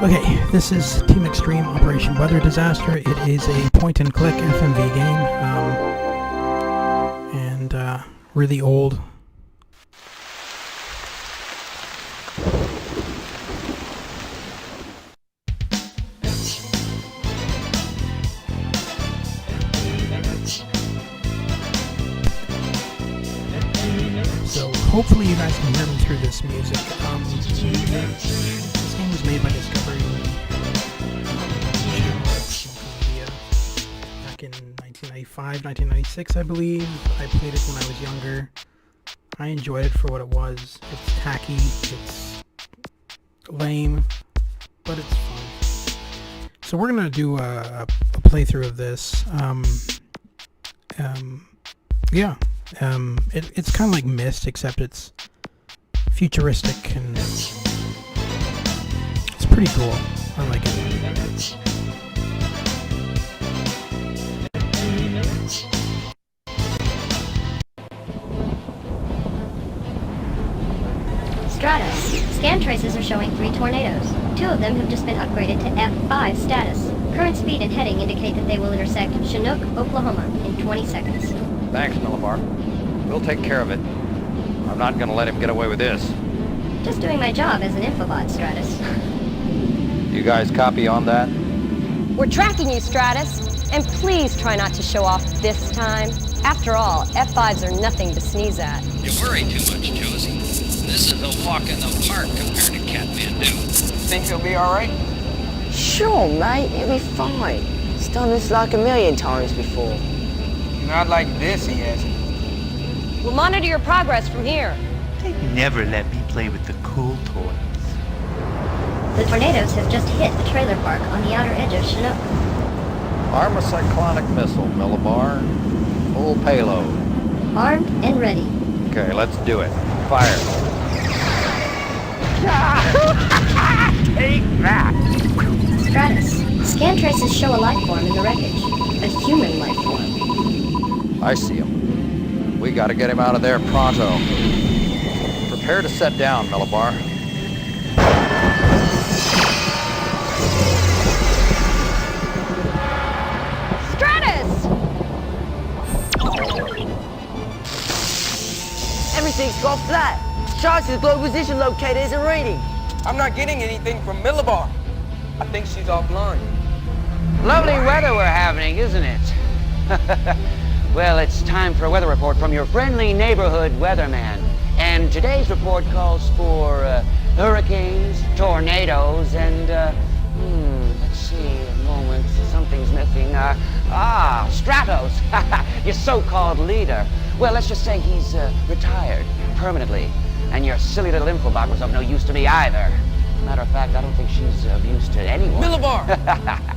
Okay, this is Team Xtreme Operation Weather Disaster. It is a point-and-click FMV game, and really old. So hopefully you guys can hear me through this music. This game was made by Discovery back in 1995, 1996, I believe. I played it when I was younger. I enjoyed it for what it was. It's tacky, it's lame, but it's fun. So we're gonna do a playthrough of this. It's kind of like Myst, except it's futuristic and it's pretty cool. I like it. Stratos. Scan traces are showing 3 tornadoes. 2 of them have just been upgraded to F5 status. Current speed and heading indicate that they will intersect Chinook, Oklahoma in 20 seconds. Thanks, Millibar. We'll take care of it. I'm not gonna let him get away with this. Just doing my job as an infobot, Stratos. You guys copy on that? We're tracking you, Stratos. And please try not to show off this time. After all, F5s are nothing to sneeze at. You worry too much, Josie. This is a walk in the park compared to Kathmandu. Think he'll be all right? Sure, mate. He'll be fine. He's done this like a million times before. Not like this, he hasn't. We'll monitor your progress from here. They never let me play with the cool toys. The tornadoes have just hit the trailer park on the outer edge of Chinook. Arm a cyclonic missile, Millibar. Full payload. Armed and ready. Okay, let's do it. Fire. Take that! Stratos. Scan traces show a life form in the wreckage. A human life form. I see him. We gotta get him out of there pronto. Prepare to set down, Millibar. Stratos! Everything's gone flat. Stratos' global position locator isn't reading. I'm not getting anything from Millibar. I think she's offline. Lovely weather we're having, isn't it? Well, it's time for a weather report from your friendly neighborhood weatherman. And today's report calls for hurricanes, tornadoes, and, let's see, a moment, something's missing. Stratos, your so-called leader. Well, let's just say he's retired permanently. And your silly little infobot was of no use to me either. Matter of fact, I don't think she's of use to anyone. Millibar!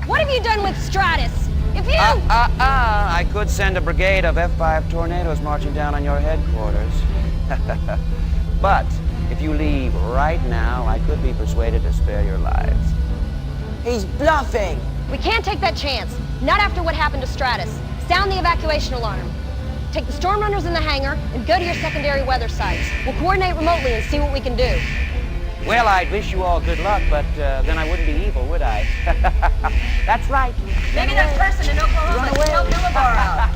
What have you done with Stratos? If you... I could send a brigade of F5 tornadoes marching down on your headquarters. But if you leave right now, I could be persuaded to spare your lives. He's bluffing. We can't take that chance. Not after what happened to Stratos. Sound the evacuation alarm. Take the storm runners in the hangar and go to your secondary weather sites. We'll coordinate remotely and see what we can do. Well, I'd wish you all good luck, but then I wouldn't be evil, would I? That's right. Maybe that person in Oklahoma can help Millibar out.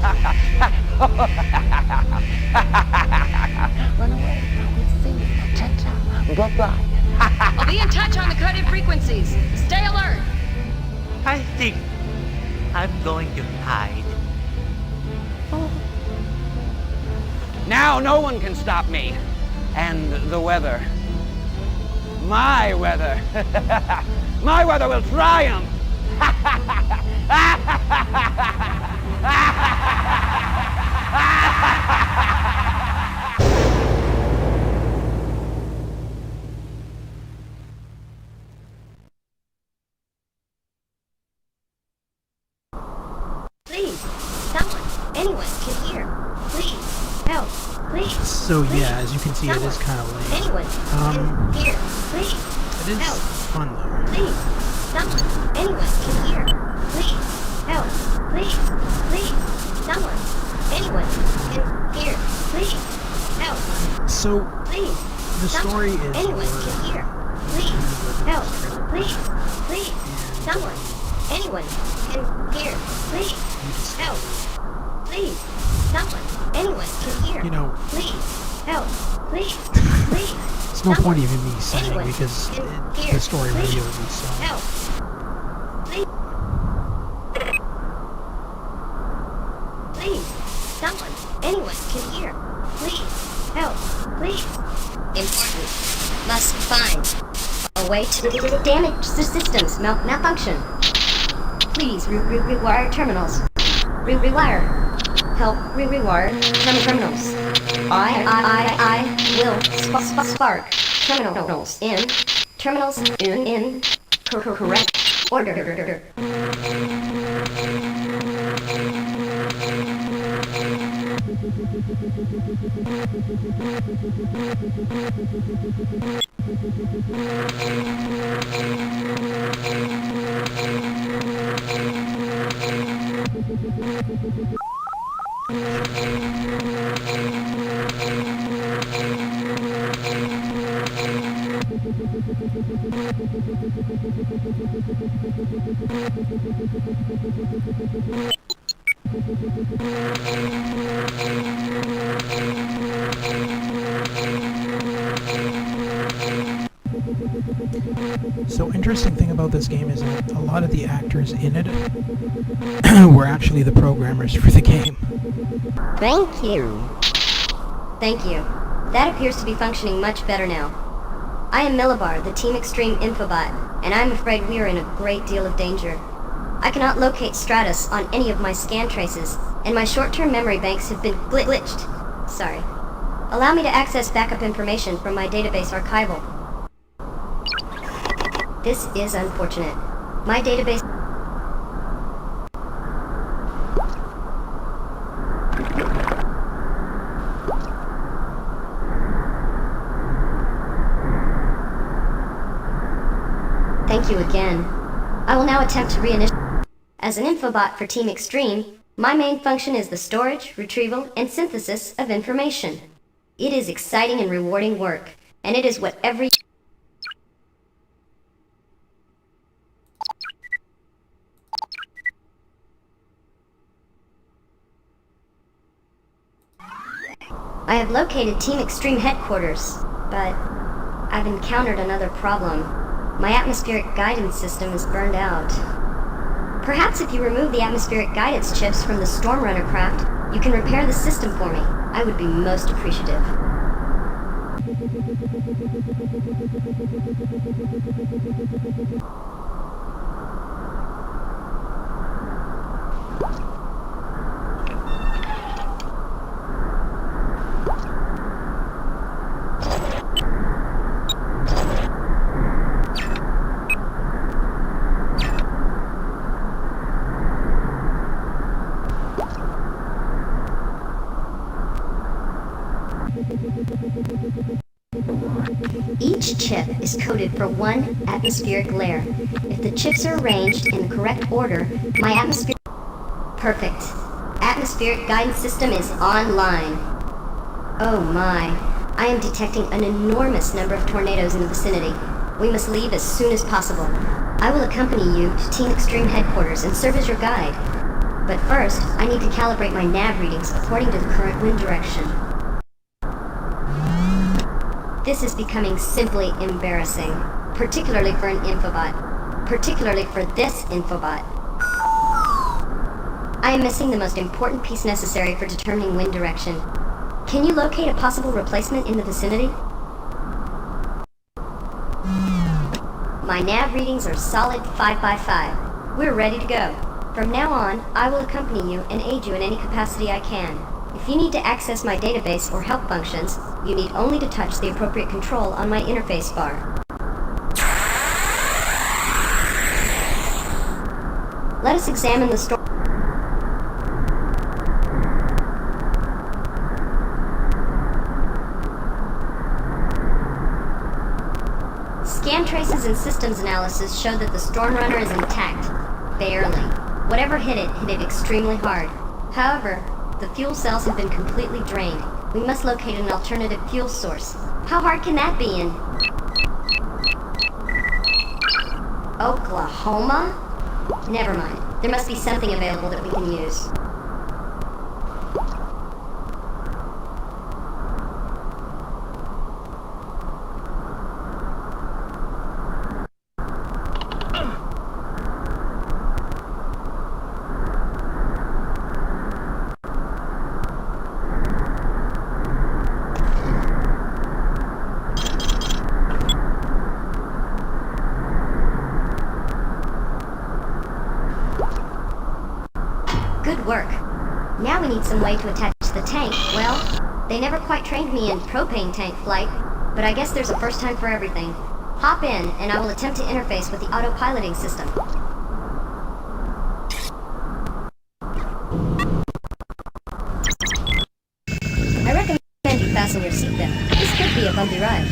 Run away. We'll see you. Ta-ta. Bye-bye. I'll be in touch on the coded frequencies. Stay alert. I think I'm going to hide. Now no one can stop me. And the weather. My weather. My weather will triumph. Please, someone, anyone can hear. Please, help. Please. So yeah, as you can see, it is kind of lame. Anyone can hear. Please. It is help. fun though. Please. Someone. Anyone can hear. Please. Help. Please. Please. Someone. Anyone can hear. Please. Help. So Please. the story is Anyone can hear. Please, help. Please, please. Someone, anyone can hear. Please, help. Please, someone, anyone can hear. You know, Please, help. Please, please. there's no point even me saying anyone because can hear. the story Please, radio is so. help. Please. Please, someone, anyone can hear. Please, help. Please. Important. Must find a way to damage the systems malfunction. Please rewire terminals. Rewire. Help rewire terminals. I will spark terminals in correct order. So interesting thing about this game is that a lot of the actors in it were actually the programmers for the game. Thank you. Thank you. That appears to be functioning much better now. I am Millibar, the Team Xtreme infobot, and I'm afraid we are in a great deal of danger. I cannot locate Stratos on any of my scan traces, and my short-term memory banks have been glitched. Sorry. Allow me to access backup information from my database archival. This is unfortunate. My database... Thank you again. I will now attempt to reinitiate. As an infobot for Team Xtreme, my main function is the storage, retrieval, and synthesis of information. It is exciting and rewarding work, and it is what every... I have located Team Xtreme headquarters, but I've encountered another problem. My atmospheric guidance system is burned out. Perhaps if you remove the atmospheric guidance chips from the Stormrunner craft, you can repair the system for me. I would be most appreciative. Each chip is coded for one atmospheric layer. If the chips are arranged in the correct order, my atmosphere... Perfect. Atmospheric guidance system is online. Oh my. I am detecting an enormous number of tornadoes in the vicinity. We must leave as soon as possible. I will accompany you to Team Xtreme headquarters and serve as your guide. But first, I need to calibrate my nav readings according to the current wind direction. This is becoming simply embarrassing, particularly for an infobot. Particularly for this infobot. I am missing the most important piece necessary for determining wind direction. Can you locate a possible replacement in the vicinity? My nav readings are solid 5x5. We're ready to go. From now on, I will accompany you and aid you in any capacity I can. If you need to access my database or help functions, you need only to touch the appropriate control on my interface bar. Let us examine the story. Scan traces and systems analysis show that the Stormrunner is intact. Barely. Whatever hit it extremely hard. However, the fuel cells have been completely drained. We must locate an alternative fuel source. How hard can that be in? Oklahoma? Never mind. There must be something available that we can use. Good work. Now we need some way to attach the tank. Well, they never quite trained me in propane tank flight, but I guess there's a first time for everything. Hop in, and I will attempt to interface with the autopiloting system. I recommend you fasten your seatbelt. This could be a bumpy ride.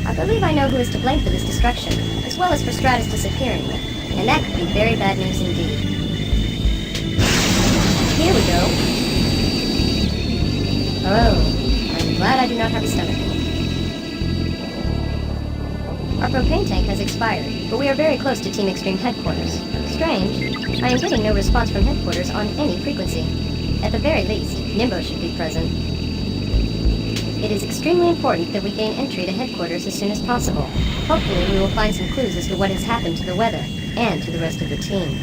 I believe I know who is to blame for this destruction, as well as for Stratos disappearing, and that could be very bad news indeed. Here we go. Oh, I'm glad I do not have a stomach. Our propane tank has expired, but we are very close to Team Xtreme headquarters. Strange, I am getting no response from headquarters on any frequency. At the very least, Nimbo should be present. It is extremely important that we gain entry to headquarters as soon as possible. Hopefully we will find some clues as to what has happened to the weather, and to the rest of the team.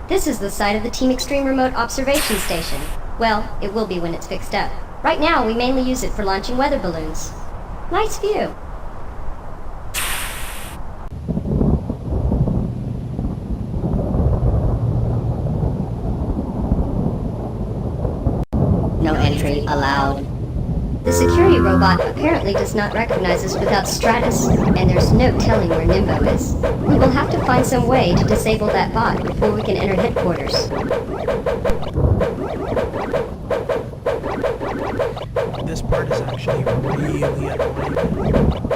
This is the site of the Team Xtreme Remote Observation Station. Well, it will be when it's fixed up. Right now, we mainly use it for launching weather balloons. Nice view. No entry allowed. The security robot apparently does not recognize us without Stratos, and there's no telling where Nimbo is. We will have to find some way to disable that bot before we can enter headquarters. This part is actually really annoying.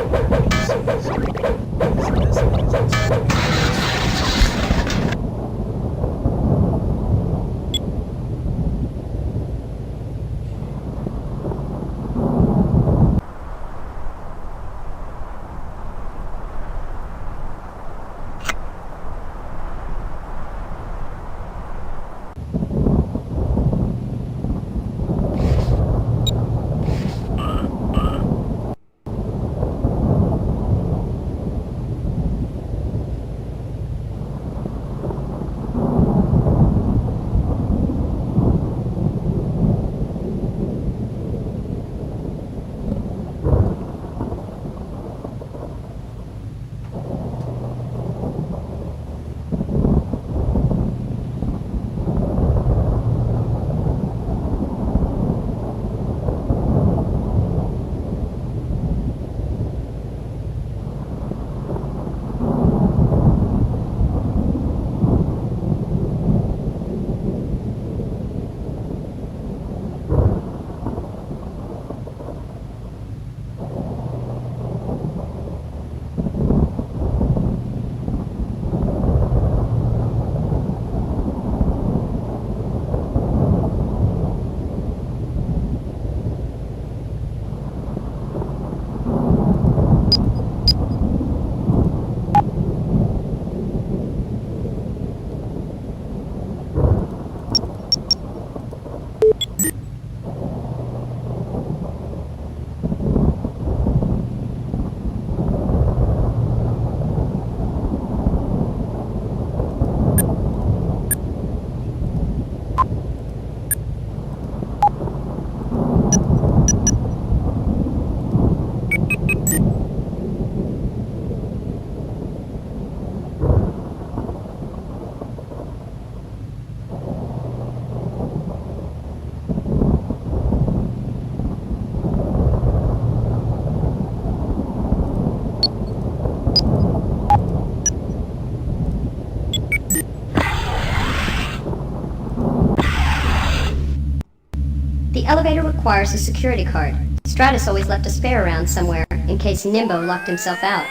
The elevator requires a security card. Stratos always left a spare around somewhere, in case Nimbo locked himself out.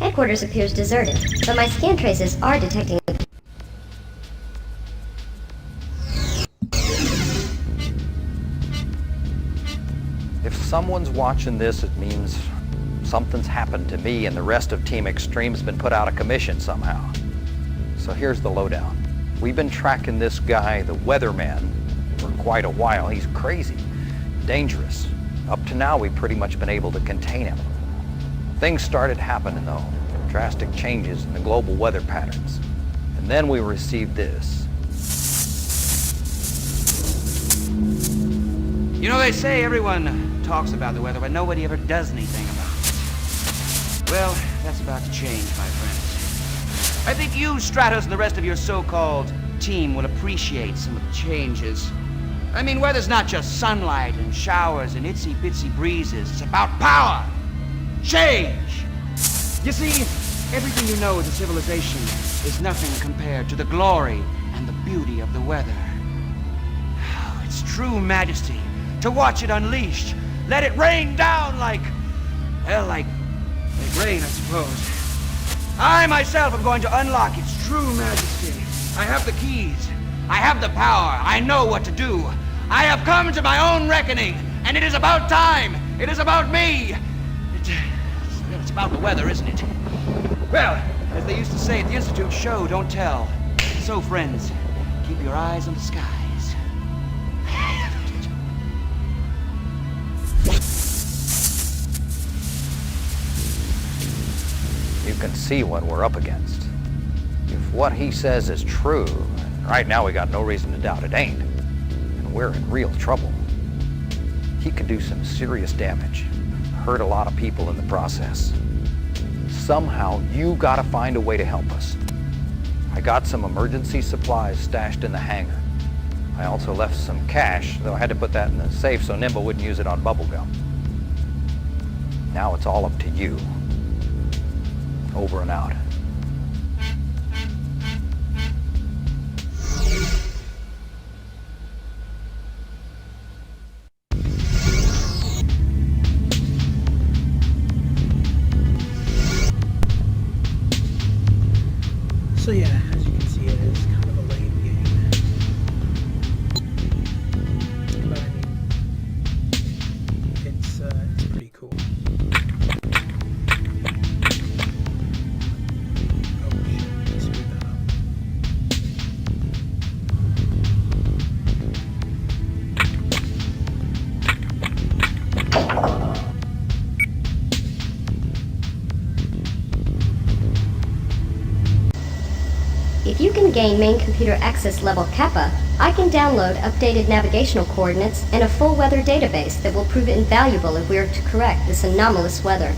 Headquarters appears deserted, but my scan traces are detecting. If someone's watching this, it means something's happened to me and the rest of Team Xtreme's been put out of commission somehow. So here's the lowdown. We've been tracking this guy, the weatherman, for quite a while. He's crazy, dangerous. Up to now, we've pretty much been able to contain him. Things started happening though, drastic changes in the global weather patterns. And then we received this. You know, they say everyone talks about the weather, but nobody ever does anything about it. Well, that's about to change, my friends. I think you, Stratos, and the rest of your so-called team will appreciate some of the changes. I mean, weather's not just sunlight and showers and itsy-bitsy breezes. It's about power! Change! You see, everything you know as a civilization is nothing compared to the glory and the beauty of the weather. Oh, it's true majesty to watch it unleashed. Let it rain down like rain, I suppose. I myself am going to unlock its true majesty. I have the keys. I have the power. I know what to do. I have come to my own reckoning, and it is about time. It is about me. It's about the weather, isn't it? Well, as they used to say at the Institute, show, don't tell. So, friends, keep your eyes on the skies. You can see what we're up against. If what he says is true, right now we got no reason to doubt it ain't, and we're in real trouble. He could do some serious damage, hurt a lot of people in the process. Somehow, you gotta find a way to help us. I got some emergency supplies stashed in the hangar. I also left some cash, though I had to put that in the safe so Nimble wouldn't use it on bubblegum. Now it's all up to you. Over and out. So yeah, as you can see, it is kind of a lame game. But I mean, it's pretty cool. If you can gain main computer access level Kappa, I can download updated navigational coordinates and a full weather database that will prove invaluable if we are to correct this anomalous weather.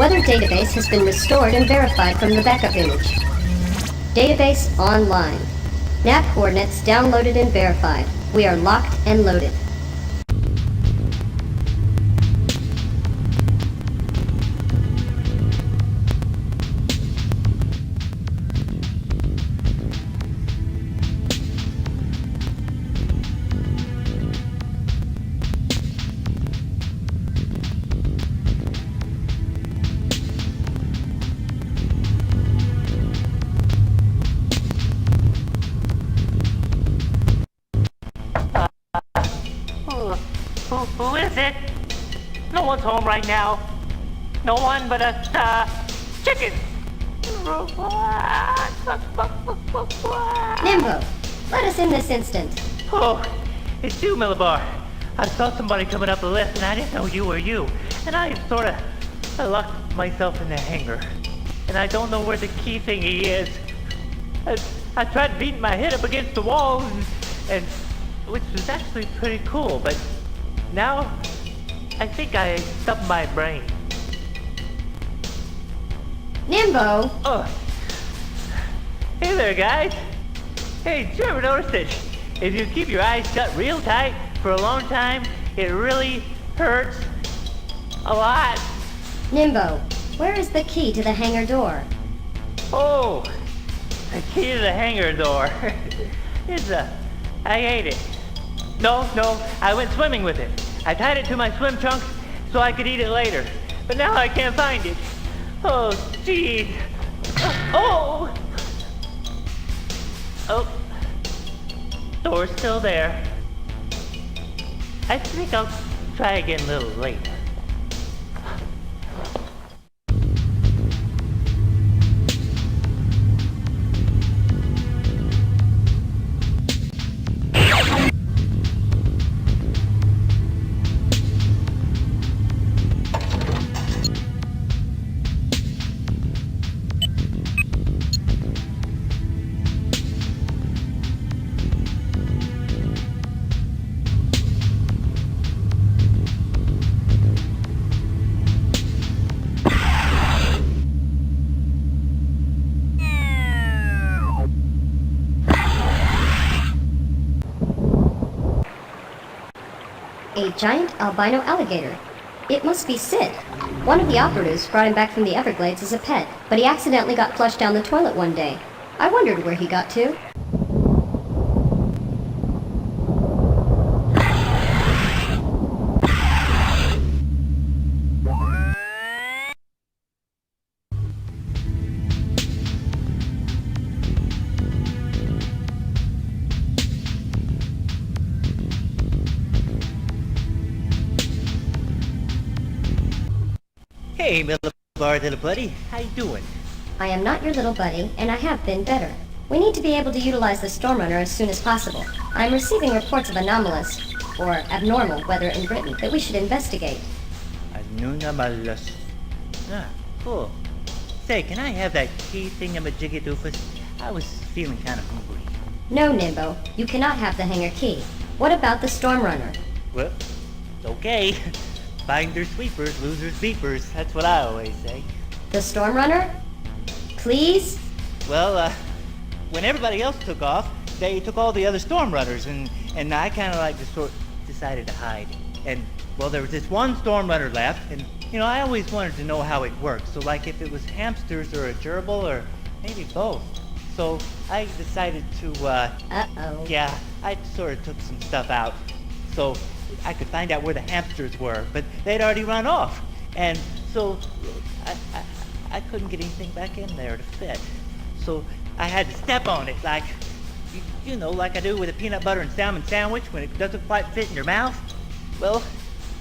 weather database has been restored and verified from the backup image. Database online. Nav coordinates downloaded and verified. We are locked and loaded. Who is it? No one's home right now. No one but us, chickens. Nimbo, let us in this instant. Oh, it's you, Millibar. I saw somebody coming up the lift and I didn't know you were you. And I locked myself in the hangar. And I don't know where the key thingy is. I tried beating my head up against the wall and which was actually pretty cool, but now I think I stubbed my brain. Nimbo! Oh. Hey there, guys. Hey, did you ever notice that if you keep your eyes shut real tight for a long time, it really hurts a lot? Nimbo, where is the key to the hangar door? Oh, the key to the hangar door. I ate it. No, I went swimming with it. I tied it to my swim trunks so I could eat it later. But now I can't find it. Oh, jeez. Oh! Door's still there. I think I'll try again a little later. A giant albino alligator. It must be Sid. One of the operatives brought him back from the Everglades as a pet, but he accidentally got flushed down the toilet one day. I wondered where he got to. Hey, Millibar, little buddy. How you doing? I am not your little buddy, and I have been better. We need to be able to utilize the Stormrunner as soon as possible. I'm receiving reports of anomalous, or abnormal, weather in Britain that we should investigate. Anomalous. Ah, cool. Say, can I have that key thingamajiggy doofus? I was feeling kind of hungry. No, Nimbo. You cannot have the hangar key. What about the Stormrunner? Well, okay. Finders sweepers, losers beepers. That's what I always say. The Stormrunner? Please? Well, when everybody else took off, they took all the other Stormrunners, and I kind of like decided to hide. And, well, there was this one Stormrunner left, and, you know, I always wanted to know how it worked. So, like, if it was hamsters or a gerbil, or maybe both. So, I decided to, Uh-oh. Yeah, I sort of took some stuff out. So I could find out where the hamsters were, but they'd already run off. And so I couldn't get anything back in there to fit. So I had to step on it, like, you know, like I do with a peanut butter and salmon sandwich when it doesn't quite fit in your mouth. Well,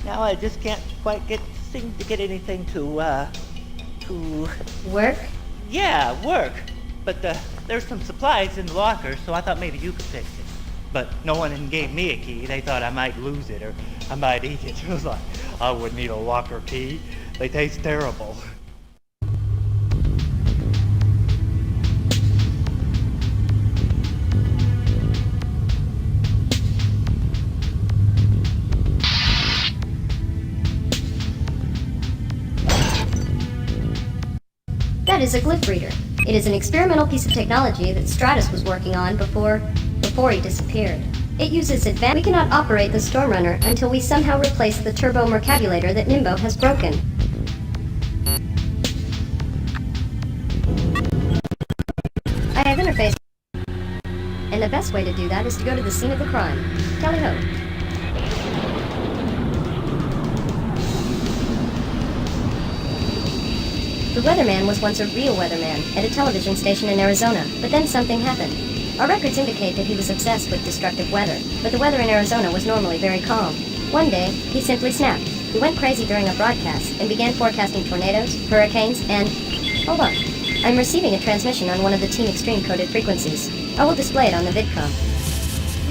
now I just can't quite seem to get anything to Work? Yeah, work. But there's some supplies in the locker, so I thought maybe you could fix it. But no one gave me a key. They thought I might lose it or I might eat it. It was like, I wouldn't need a locker key. They taste terrible. is a glyph reader. It is an experimental piece of technology that Stratos was working on before he disappeared. It uses advanced... We cannot operate the Stormrunner until we somehow replace the turbo-mercabulator that Nimbo has broken. I have interfaced, and the best way to do that is to go to the scene of the crime. Tally-ho. The weatherman was once a real weatherman at a television station in Arizona, but then something happened. Our records indicate that he was obsessed with destructive weather, but the weather in Arizona was normally very calm. One day, he simply snapped. He went crazy during a broadcast and began forecasting tornadoes, hurricanes, and... Hold on. I'm receiving a transmission on one of the Team Xtreme coded frequencies. I will display it on the vidcom.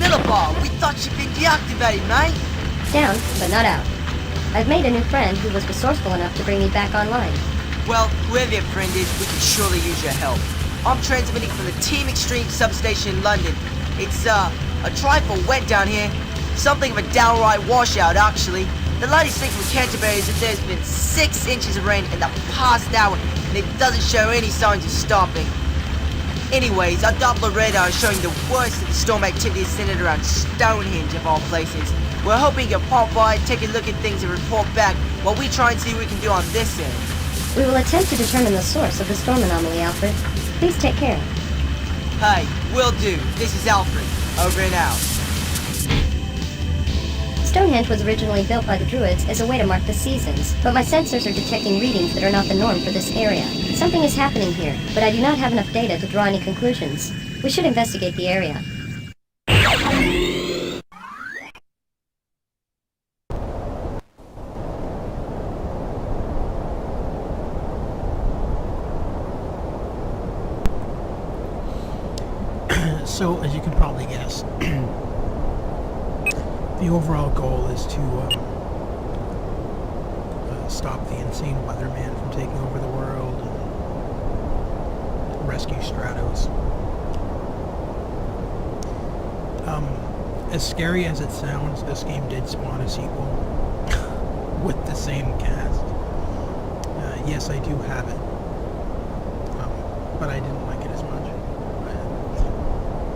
Middlebar, we thought you'd been deactivated, mate. Down, but not out. I've made a new friend who was resourceful enough to bring me back online. Well, whoever your friend is, we can surely use your help. I'm transmitting from the Team Xtreme substation in London. It's, a trifle wet down here. Something of a downright washout, actually. The latest thing from Canterbury is that there's been 6 inches of rain in the past hour, and it doesn't show any signs of stopping. Anyways, our Doppler radar is showing the worst of the storm activity is centered around Stonehenge, of all places. We're hoping you can pop by, take a look at things, and report back while we try and see what we can do on this end. We will attempt to determine the source of the storm anomaly, Alfred. Please take care. Hey, will do. This is Alfred. Over and out. Stonehenge was originally built by the Druids as a way to mark the seasons, but my sensors are detecting readings that are not the norm for this area. Something is happening here, but I do not have enough data to draw any conclusions. We should investigate the area. So, as you can probably guess, the overall goal is to stop the insane weatherman from taking over the world and rescue Stratos. As scary as it sounds, this game did spawn a sequel with the same cast. Yes, I do have it, but I didn't like it as much.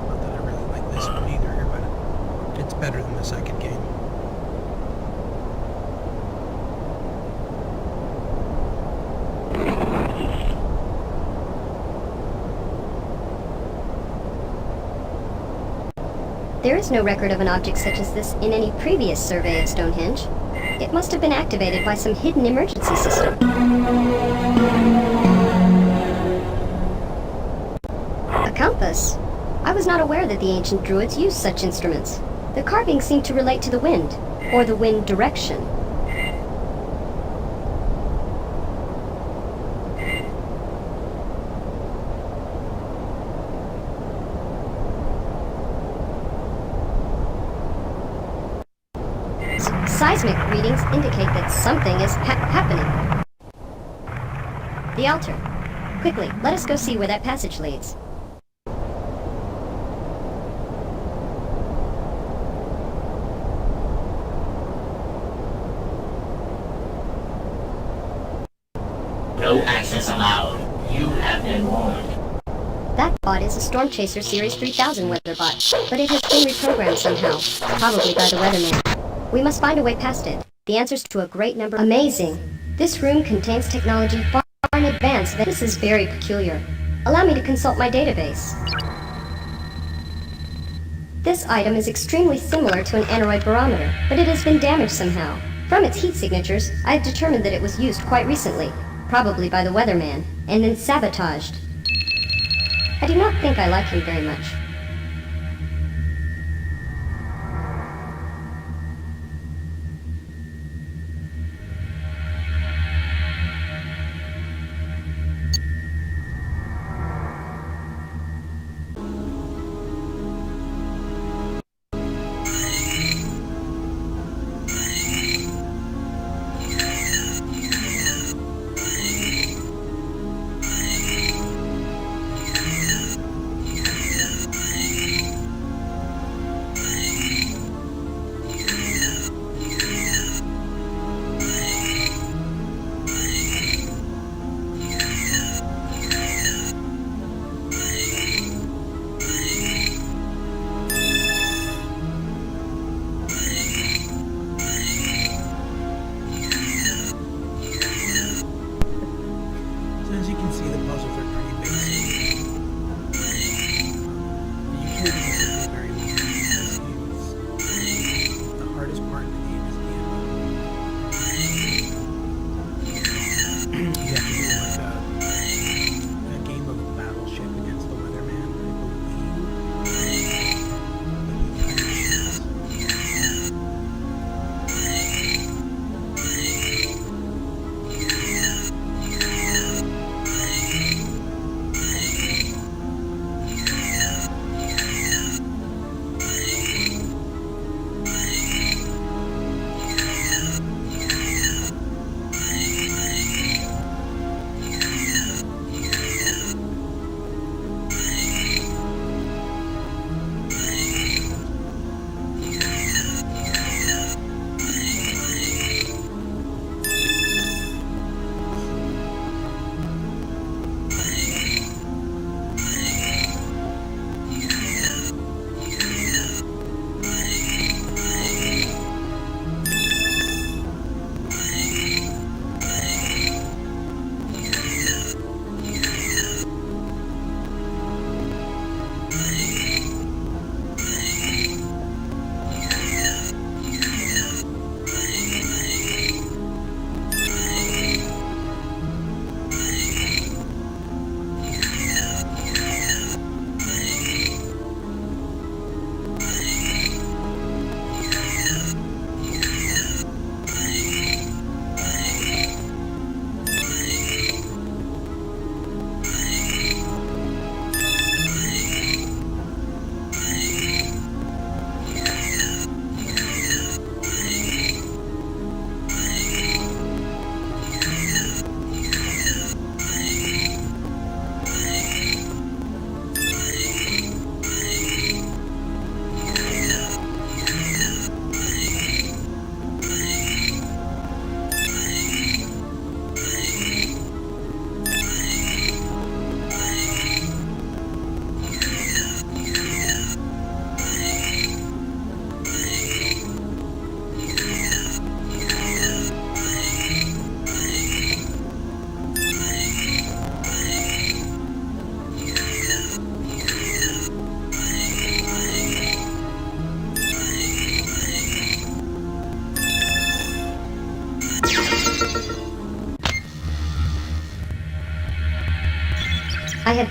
Not that I really like this one either, but it's better than the second game. There is no record of an object such as this in any previous survey of Stonehenge. It must have been activated by some hidden emergency system. A compass? I was not aware that the ancient Druids used such instruments. The carvings seem to relate to the wind, or the wind direction. Seismic readings indicate that something is happening. The altar. Quickly, let us go see where that passage leads. No access allowed. You have been warned. That bot is a Storm Chaser Series 3000 weather bot, but it has been reprogrammed somehow, probably by the weatherman. We must find a way past it. The answers to a great number. Amazing. This room contains technology far in advance. This is very peculiar. Allow me to consult my database. This item is extremely similar to an aneroid barometer, but it has been damaged somehow. From its heat signatures, I have determined that it was used quite recently, probably by the weatherman, and then sabotaged. I do not think I like him very much.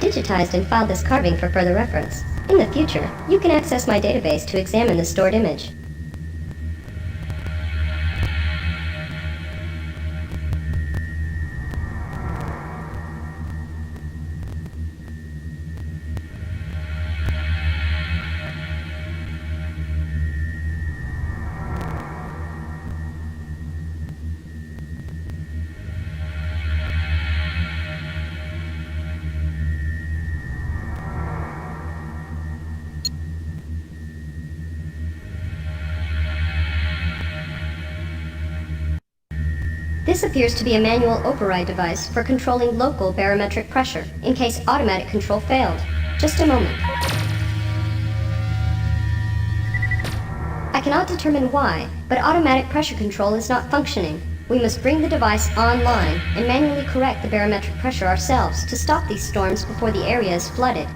digitized and filed this carving for further reference. In the future, you can access my database to examine the stored image. This appears to be a manual override device for controlling local barometric pressure in case automatic control failed. Just a moment. I cannot determine why, but automatic pressure control is not functioning. We must bring the device online and manually correct the barometric pressure ourselves to stop these storms before the area is flooded.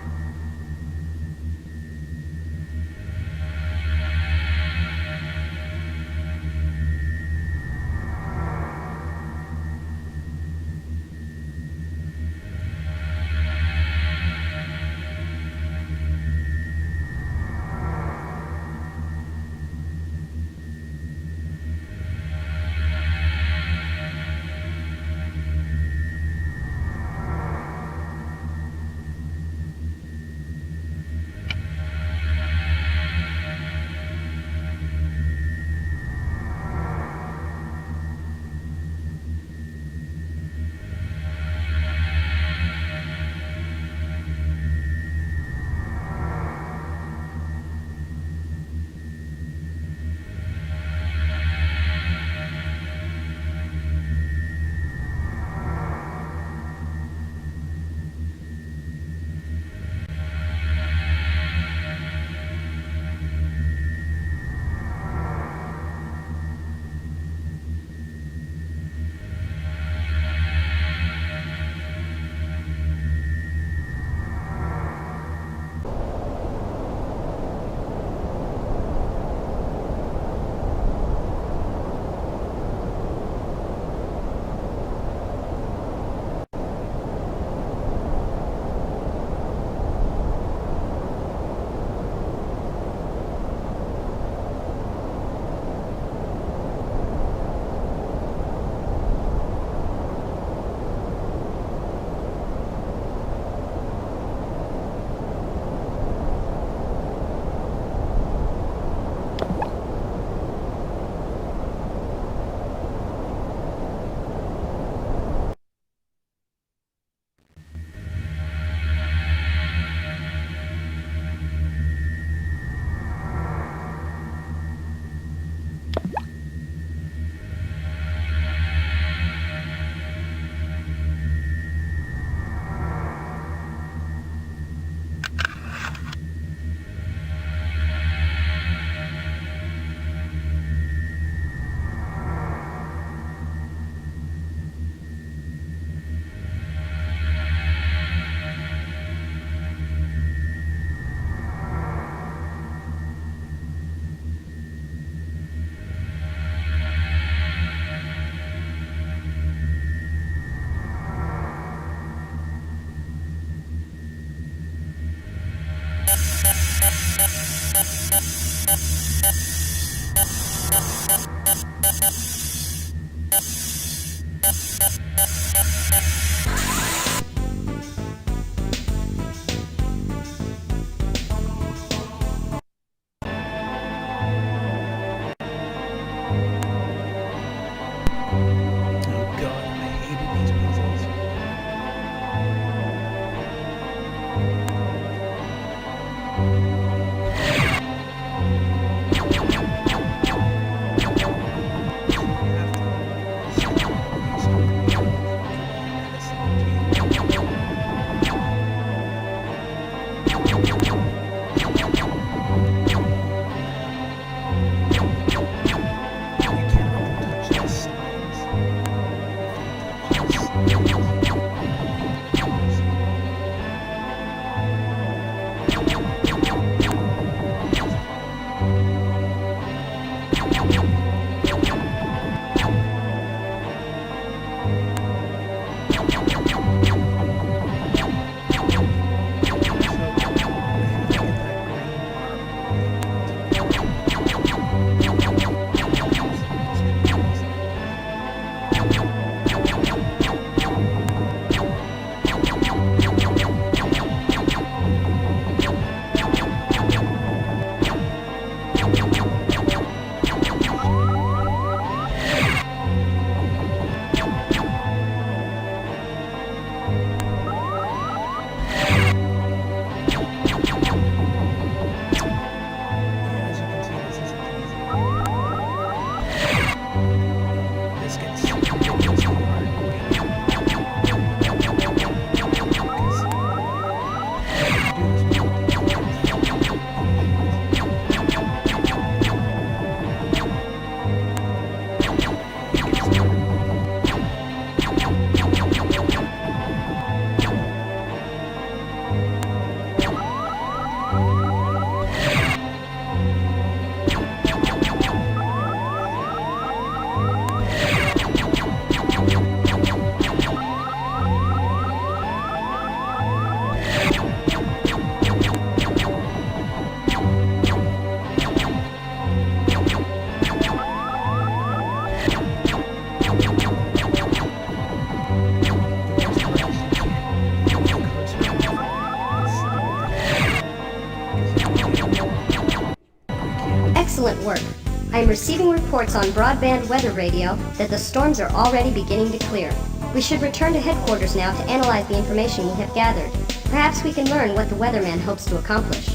Excellent work. I am receiving reports on broadband weather radio that the storms are already beginning to clear. We should return to headquarters now to analyze the information we have gathered. Perhaps we can learn what the weatherman hopes to accomplish.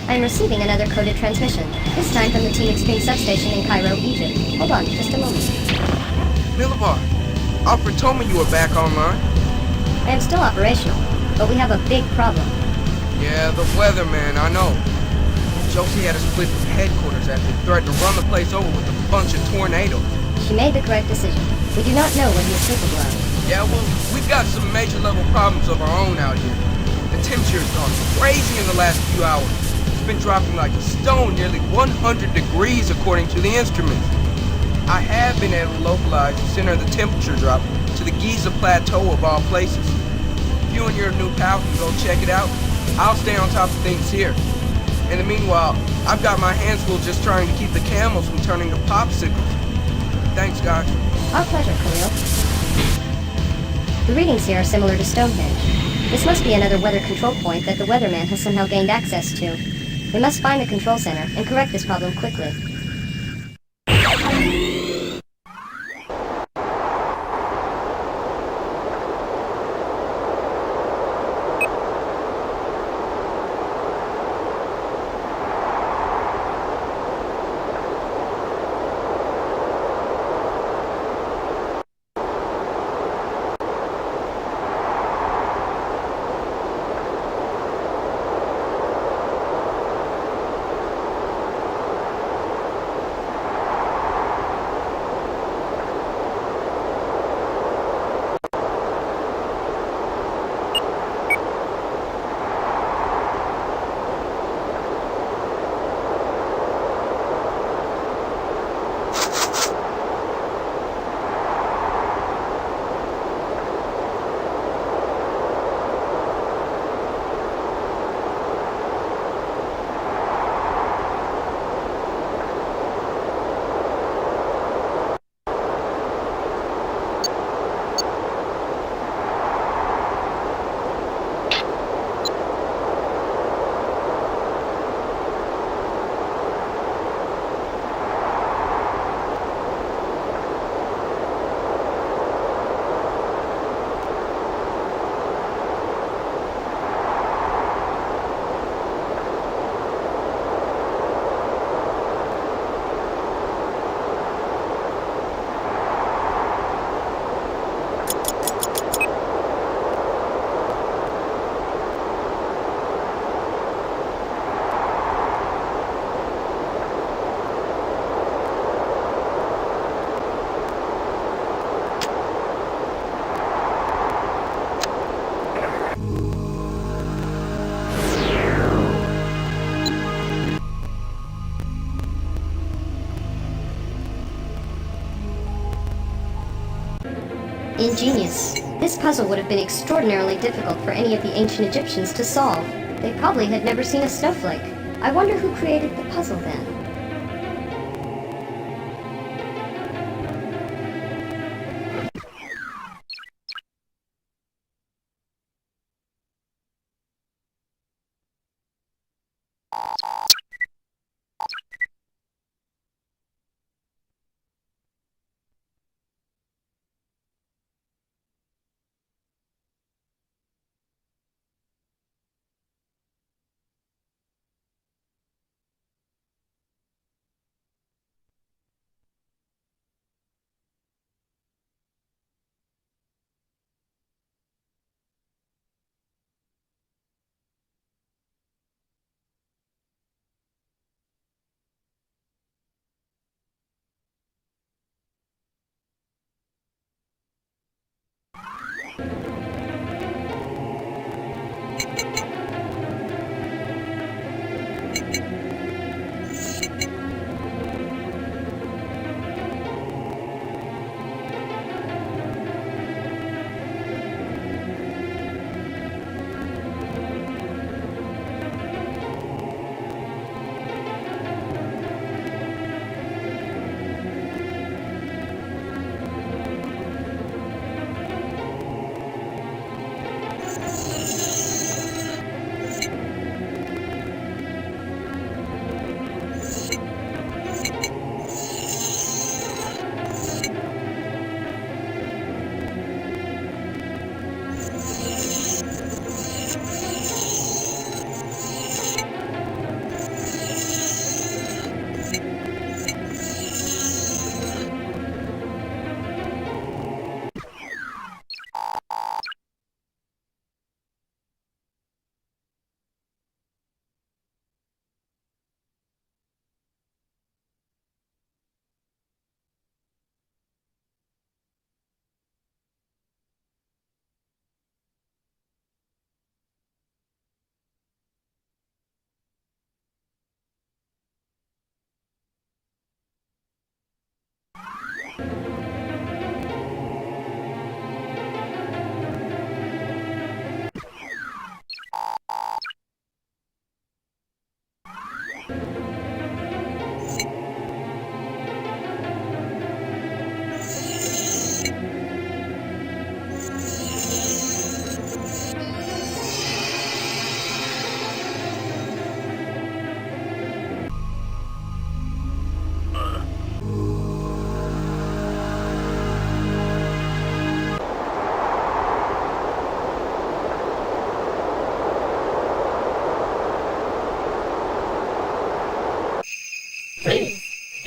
I am receiving another coded transmission, this time from the Team Xtreme substation in Cairo, Egypt. Hold on, just a moment. Millibar, Alfred told me you were back online. I am still operational, but we have a big problem. Yeah, the weatherman, I know. Josie had us split from headquarters after he threatened to run the place over with a bunch of tornadoes. She made the correct decision. We do not know what he is capable of. Yeah, well, we've got some major level problems of our own out here. The temperature's gone crazy in the last few hours. It's been dropping like a stone, nearly 100 degrees according to the instruments. I have been able to localize the center of the temperature drop to the Giza Plateau of all places. If you and your new pal can go check it out, I'll stay on top of things here. In the meanwhile, I've got my hands full just trying to keep the camels from turning to popsicles. Thanks, guys. Our pleasure, Khalil. The readings here are similar to Stonehenge. This must be another weather control point that the weatherman has somehow gained access to. We must find the control center and correct this problem quickly. Ingenious. This puzzle would have been extraordinarily difficult for any of the ancient Egyptians to solve. They probably had never seen a snowflake. I wonder who created the puzzle then.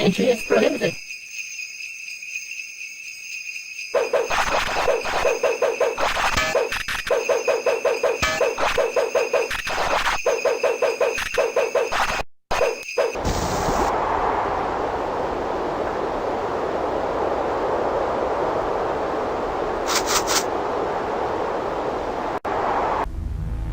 Entry is prohibited.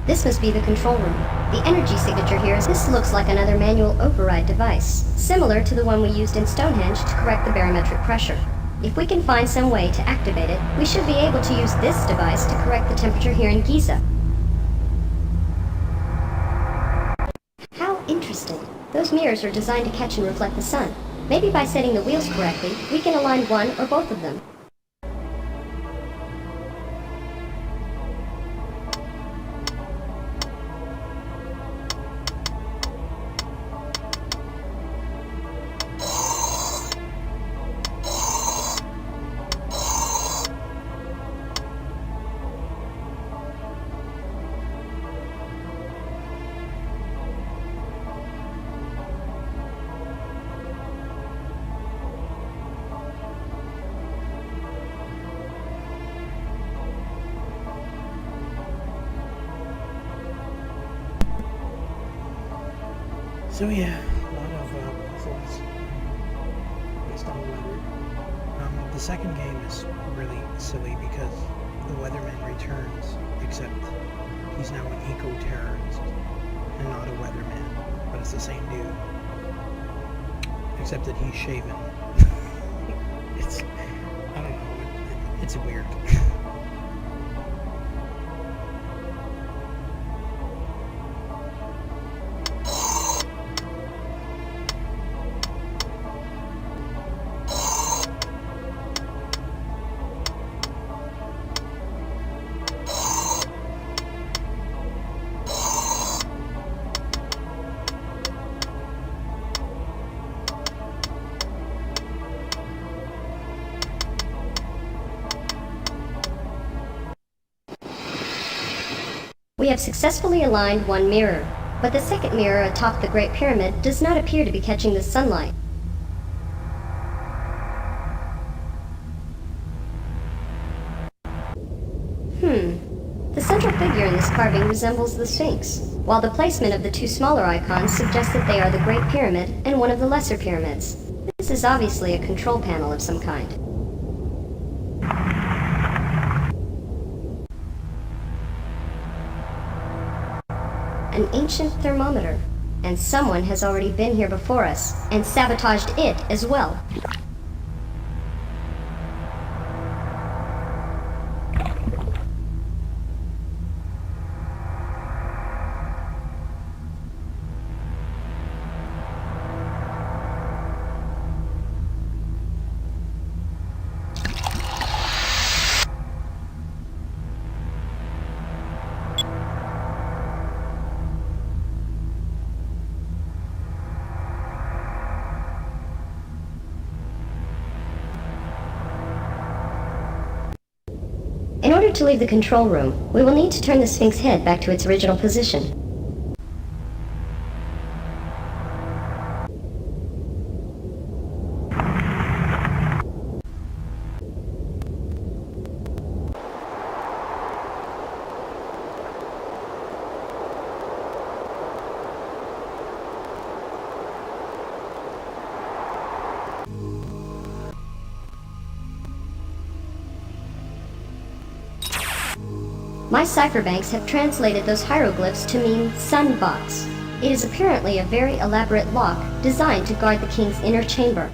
This must be the control room. The energy signature here is this looks like another manual override device, similar to the one we used in Stonehenge to correct the barometric pressure. If we can find some way to activate it, we should be able to use this device to correct the temperature here in Giza. How interesting. Those mirrors are designed to catch and reflect the sun. Maybe by setting the wheels correctly, we can align one or both of them. So yeah, a lot of puzzles based on weather. The second game is really silly because the weatherman returns, except he's now an eco-terrorist and not a weatherman, but it's the same dude, except that he's shaven. It's, I don't know, it's weird. We have successfully aligned one mirror, but the second mirror atop the Great Pyramid does not appear to be catching the sunlight. The central figure in this carving resembles the Sphinx, while the placement of the two smaller icons suggests that they are the Great Pyramid and one of the lesser pyramids. This is obviously a control panel of some kind. An ancient thermometer, and someone has already been here before us and sabotaged it as well. In order to leave the control room, we will need to turn the Sphinx head back to its original position. My cypherbanks have translated those hieroglyphs to mean sun box. It is apparently a very elaborate lock designed to guard the king's inner chamber.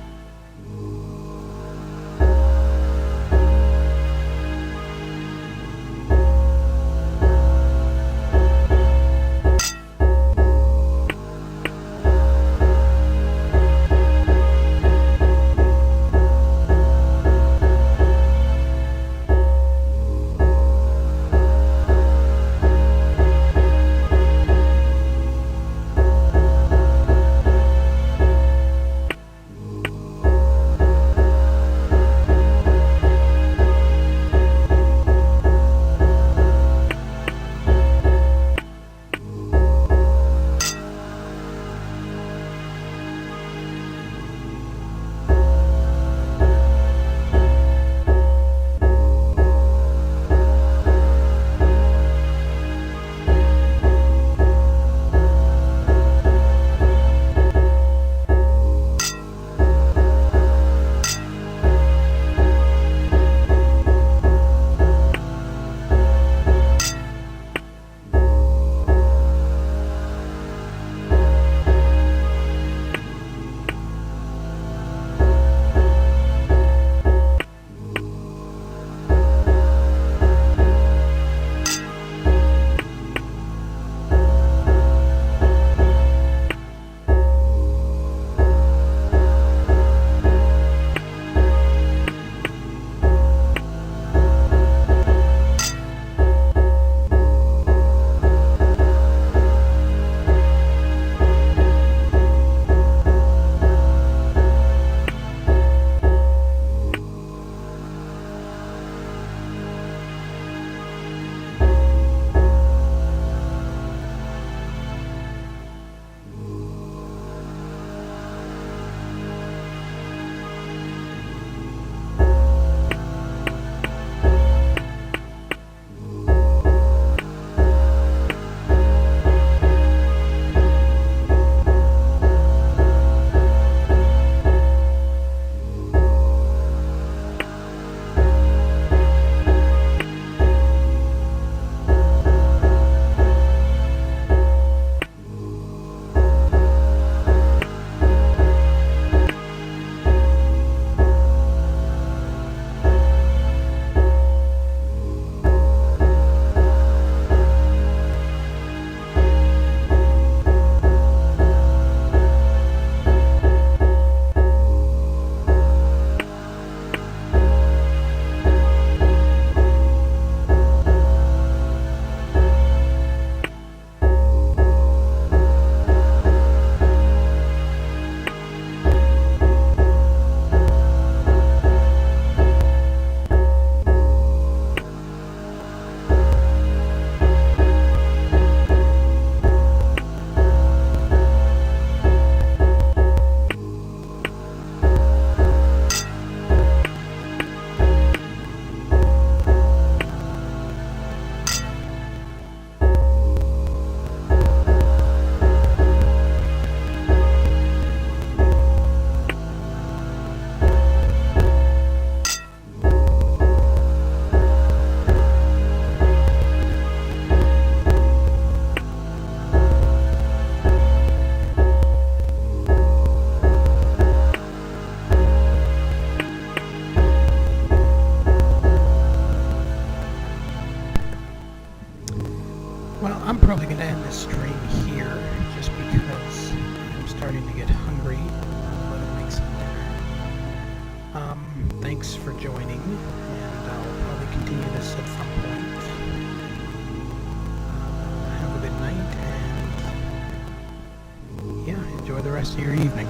us at some point. Have a good night, and yeah, enjoy the rest of your evening.